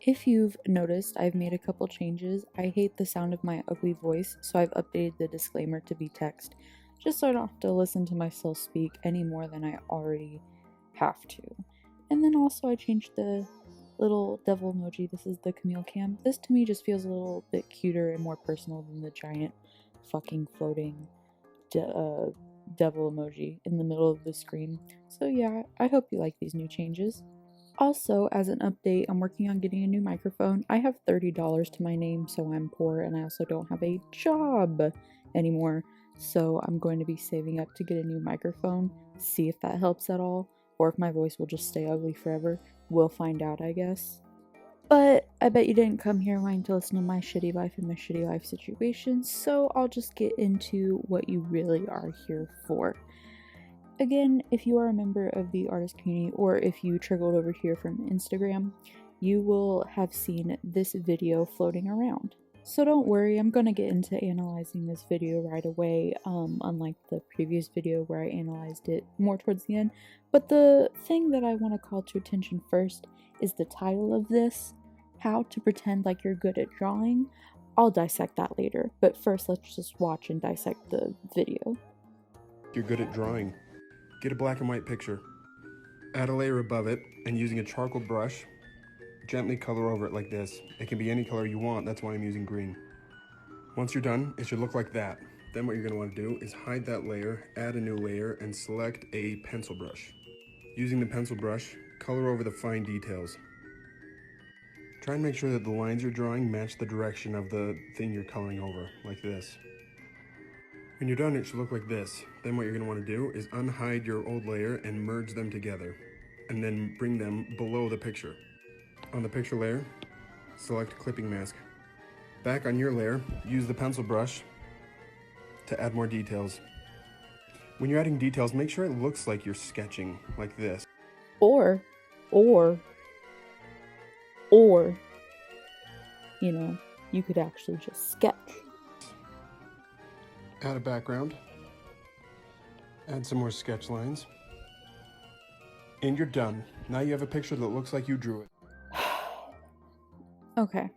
If you've noticed, I've made a couple changes. I hate the sound of my ugly voice, so I've updated the disclaimer to be text, just so I don't have to listen to myself speak any more than I already have to. And then also I changed the little devil emoji. This is the Camille cam. This to me just feels a little bit cuter and more personal than the giant fucking floating devil emoji in the middle of the screen. So yeah, I hope you like these new changes. Also, as an update, I'm working on getting a new microphone. I have $30 to my name, so I'm poor, and I also don't have a job anymore. So I'm going to be saving up to get a new microphone, see if that helps at all, or if my voice will just stay ugly forever. We'll find out, I guess. But I bet you didn't come here wanting to listen to my shitty life and my shitty life situations, so I'll just get into what you really are here for. Again, if you are a member of the artist community, or if you trickled over here from Instagram, you will have seen this video floating around. So don't worry, I'm gonna get into analyzing this video right away, unlike the previous video where I analyzed it more towards the end. But the thing that I want to call to attention first is the title of this, How to Pretend Like You're Good at Drawing. I'll dissect that later, but first let's just watch and dissect the video. You're good at drawing. Get a black and white picture. Add a layer above it, and using a charcoal brush, gently color over it like this. It can be any color you want, that's why I'm using green. Once you're done, it should look like that. Then what you're going to want to do is hide that layer, add a new layer, and select a pencil brush. Using the pencil brush, color over the fine details. Try and make sure that the lines you're drawing match the direction of the thing you're coloring over, like this. When you're done, it should look like this. Then what you're going to want to do is unhide your old layer and merge them together, and then bring them below the picture. On the picture layer, select clipping mask. Back on your layer, use the pencil brush to add more details. When you're adding details, make sure it looks like you're sketching, like this. Or, you know, you could actually just sketch. Add a background. Add some more sketch lines. And you're done. Now you have a picture that looks like you drew it. Okay.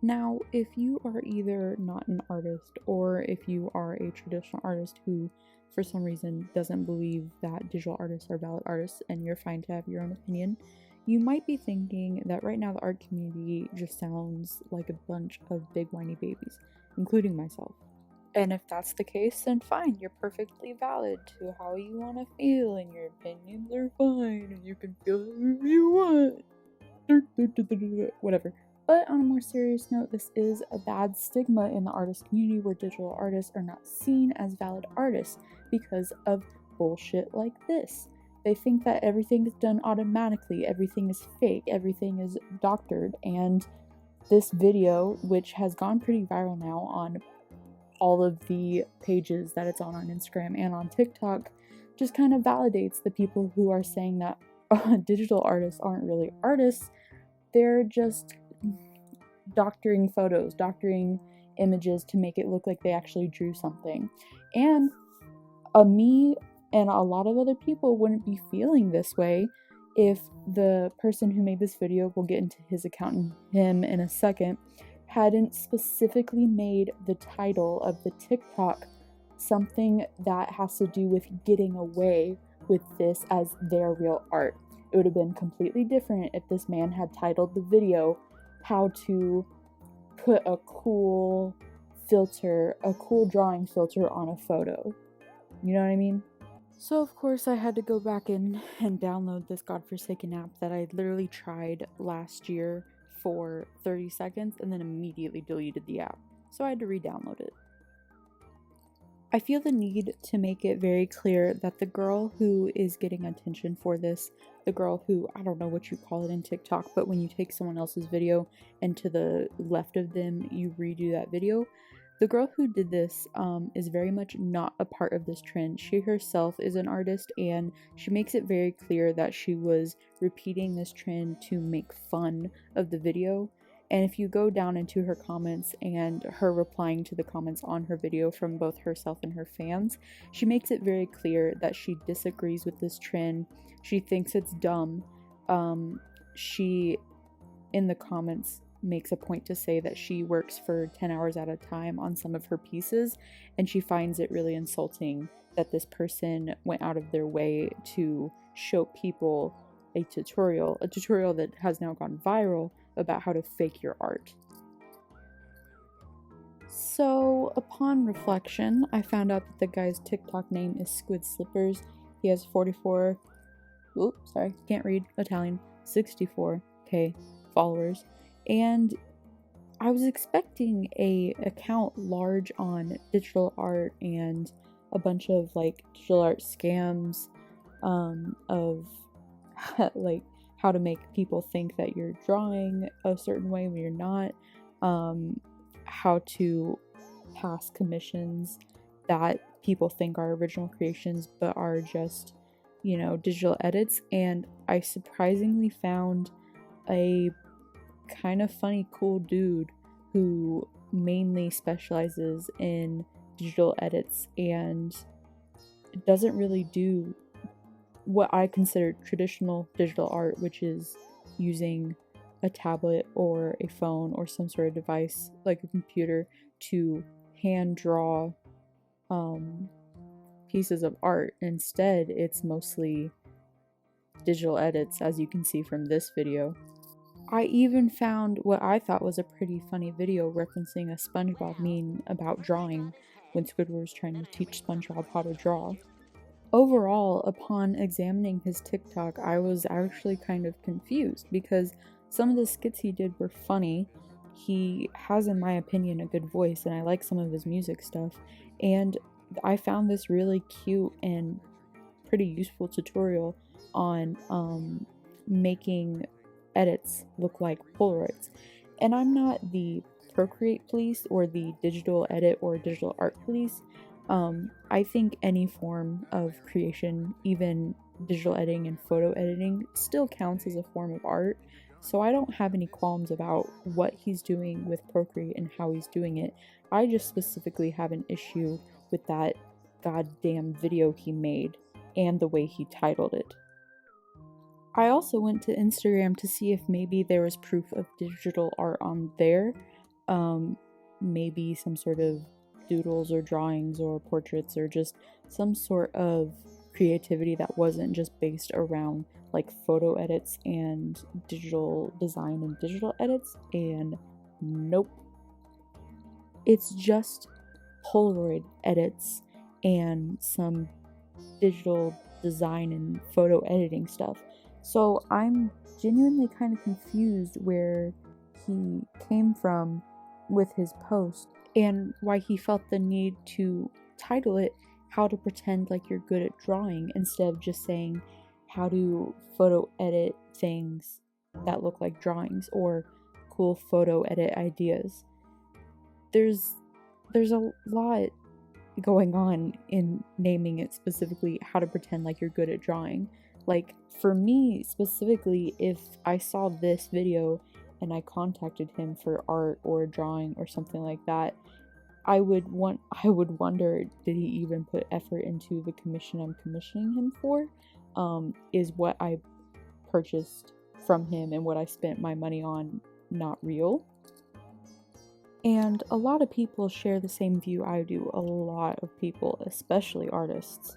Now, if you are either not an artist, or if you are a traditional artist who, for some reason, doesn't believe that digital artists are valid artists, and you're fine to have your own opinion, you might be thinking that right now the art community just sounds like a bunch of big whiny babies, including myself. And if that's the case, then fine, you're perfectly valid to how you want to feel, and your opinions are fine, and you can feel however you want. Whatever. But on a more serious note, this is a bad stigma in the artist community where digital artists are not seen as valid artists because of bullshit like this. They think that everything is done automatically, everything is fake, everything is doctored, and this video, which has gone pretty viral now on all of the pages that it's on Instagram and on TikTok, just kind of validates the people who are saying that digital artists aren't really artists. They're just doctoring photos, doctoring images to make it look like they actually drew something. And me and a lot of other people wouldn't be feeling this way if the person who made this video, we'll get into his account and him in a second, hadn't specifically made the title of the TikTok something that has to do with getting away with this as their real art. It would have been completely different if this man had titled the video how to put a cool filter, a cool drawing filter on a photo. You know what I mean? So of course I had to go back in and download this godforsaken app that I literally tried last year for 30 seconds and then immediately deleted the app. So I had to re-download it. I feel the need to make it very clear that the girl who is getting attention for this, the girl who, I don't know what you call it in TikTok, but when you take someone else's video and to the left of them you redo that video, the girl who did this is very much not a part of this trend. She herself is an artist, and she makes it very clear that she was repeating this trend to make fun of the video. And if you go down into her comments and her replying to the comments on her video from both herself and her fans, she makes it very clear that she disagrees with this trend. She thinks it's dumb. She in the comments makes a point to say that she works for 10 hours at a time on some of her pieces, and she finds it really insulting that this person went out of their way to show people a tutorial that has now gone viral about how to fake your art. So, upon reflection, I found out that the guy's TikTok name is squidslippers. He has 64k followers, and I was expecting a account large on digital art and a bunch of like digital art scams, of like how to make people think that you're drawing a certain way when you're not, how to pass commissions that people think are original creations but are just, digital edits. And I surprisingly found a kind of funny, cool dude who mainly specializes in digital edits and doesn't really do what I consider traditional digital art, which is using a tablet or a phone or some sort of device like a computer to hand draw pieces of art. Instead, it's mostly digital edits, as you can see from this video. I even found what I thought was a pretty funny video referencing a SpongeBob meme about drawing when Squidward was trying to teach SpongeBob how to draw. Overall, upon examining his TikTok, I was actually kind of confused because some of the skits he did were funny. He has, in my opinion, a good voice, and I like some of his music stuff. And I found this really cute and pretty useful tutorial on making edits look like Polaroids. And I'm not the Procreate police or the digital edit or digital art police. I think any form of creation, even digital editing and photo editing, still counts as a form of art. So I don't have any qualms about what he's doing with Procreate and how he's doing it. I just specifically have an issue with that goddamn video he made and the way he titled it. I also went to Instagram to see if maybe there was proof of digital art on there. Maybe some sort of doodles or drawings or portraits or just some sort of creativity that wasn't just based around like photo edits and digital design and digital edits, and nope. It's just Polaroid edits and some digital design and photo editing stuff. So I'm genuinely kind of confused where he came from with his post and why he felt the need to title it "How to Pretend Like You're Good at Drawing" instead of just saying "How to Photo Edit Things That Look Like Drawings" or "Cool Photo Edit Ideas." There's a lot going on in naming it specifically "How to Pretend Like You're Good at Drawing." Like, for me specifically, if I saw this video and I contacted him for art or drawing or something like that, I would wonder, did he even put effort into the commission I'm commissioning him for? Is what I purchased from him and what I spent my money on not real? And a lot of people share the same view I do. A lot of people, especially artists.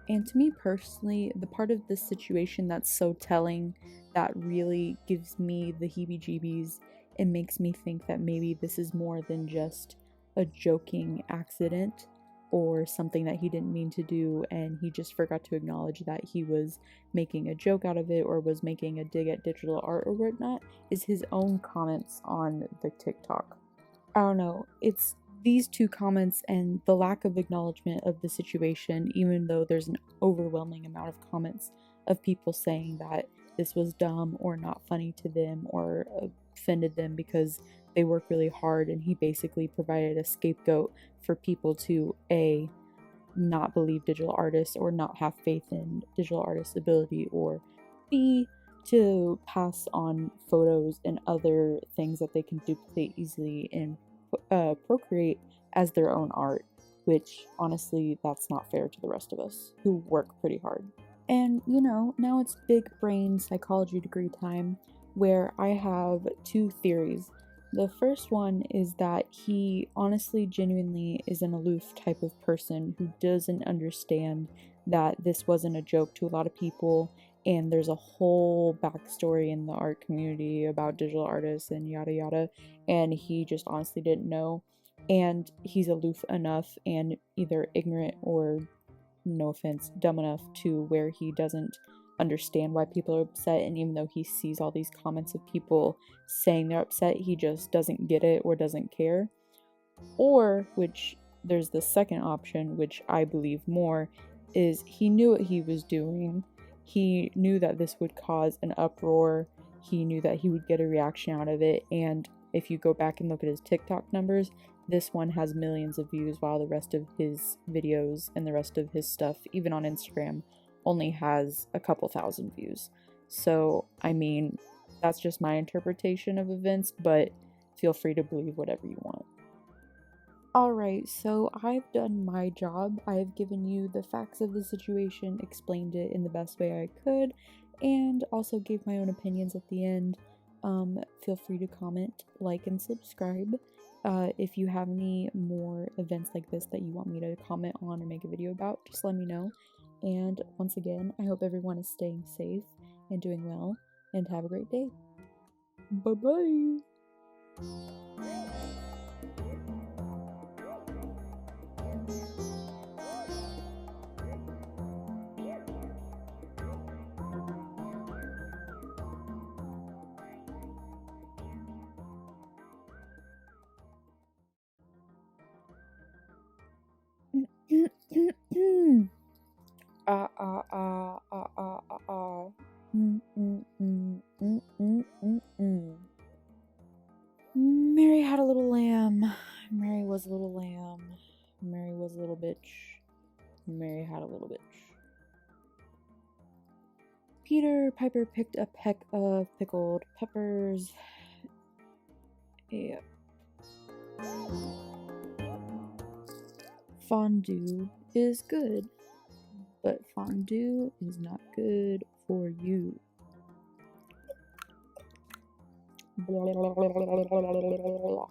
And to me personally, the part of this situation that's so telling, that really gives me the heebie-jeebies, it makes me think that maybe this is more than just a joking accident or something that he didn't mean to do and he just forgot to acknowledge that he was making a joke out of it or was making a dig at digital art or whatnot, is his own comments on the TikTok. I don't know, it's these two comments and the lack of acknowledgement of the situation, even though there's an overwhelming amount of comments of people saying that this was dumb or not funny to them or offended them because they work really hard, and he basically provided a scapegoat for people to A, not believe digital artists or not have faith in digital artists' ability, or B, to pass on photos and other things that they can duplicate easily and Procreate as their own art, which honestly, that's not fair to the rest of us who work pretty hard. And now it's big brain psychology degree time, where I have two theories. The first one is that he honestly, genuinely is an aloof type of person who doesn't understand that this wasn't a joke to a lot of people, and there's a whole backstory in the art community about digital artists and yada yada, and he just honestly didn't know. And he's aloof enough and either ignorant or, no offense, dumb enough to where he doesn't understand why people are upset, and even though he sees all these comments of people saying they're upset, he just doesn't get it or doesn't care. Or, which there's the second option, which I believe more, is he knew what he was doing. He knew that this would cause an uproar. He knew that he would get a reaction out of it, and if you go back and look at his TikTok numbers, this one has millions of views, while the rest of his videos and the rest of his stuff, even on Instagram, only has a couple thousand views. So, I mean, that's just my interpretation of events, but feel free to believe whatever you want. Alright, so I've done my job. I've given you the facts of the situation, explained it in the best way I could, and also gave my own opinions at the end. Feel free to comment, like, and subscribe. If you have any more events like this that you want me to comment on or make a video about, just let me know. And once again, I hope everyone is staying safe and doing well, and have a great day. Bye-bye! Ah ah ah ah ah ah ah. Mary had a little lamb. Mary was a little lamb. Mary was a little bitch. Mary had a little bitch. Peter Piper picked a peck of pickled peppers. Yep. Fondue is good, but fondue is not good for you. Blah, blah, blah, blah, blah, blah, blah, blah.